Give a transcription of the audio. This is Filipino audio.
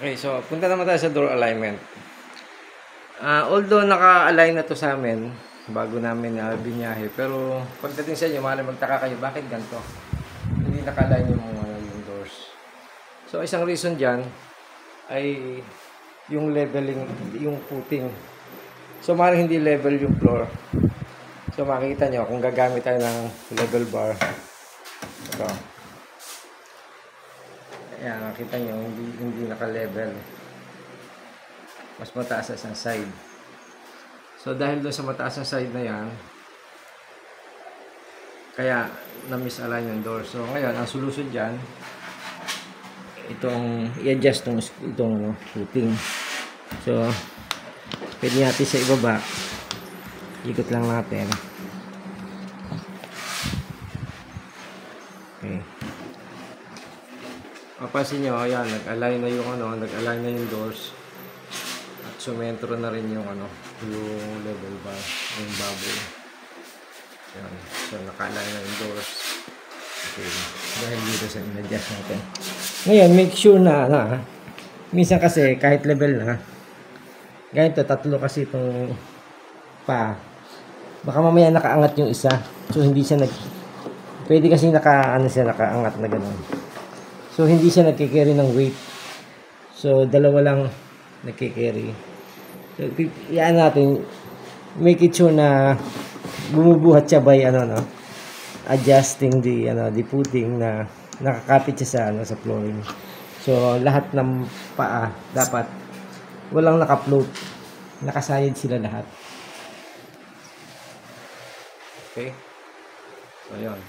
Okay, so punta naman tayo sa door alignment. Although naka-align na to sa amin bago namin binyahe, pero pagdating sa inyo, maaaring magtaka kayo, bakit ganito? Hindi naka-align yung doors. So isang reason dyan ay yung leveling, yung footing. So maaaring hindi level yung floor. So makikita nyo, kung gagamit tayo ng level bar, ito. Ayan, nakita nyo, hindi naka-level. Mas mataas sa isang side. So dahil doon sa mataas na side na yan, kaya na-misalign yung door. So ngayon, ang solusyon dyan, itong i-adjust itong footing. So pwede natin sa ibaba, ikot lang natin. Okay. Mapansin nyo, ayan, nag-align na yung doors. At sumentro na rin yung yung level bar, yung bubble. Ayan. So naka-align na yung doors. Okay. Dahil dito sa in-adjust natin. Ngayon, make sure na minsan kasi kahit level na, ganito, tatlo kasi itong baka mamaya nakaangat yung isa. So hindi siya pwede kasi nakaangat na gano'n. So hindi siya nagki-carry ng weight. So dalawa lang nagki-carry. So yan natin, make it sure na bumubuhat siya by adjusting the footing na nakakapit siya sa flooring. So lahat ng paa dapat walang naka-float. Nakasayad sila lahat. Okay? So yun.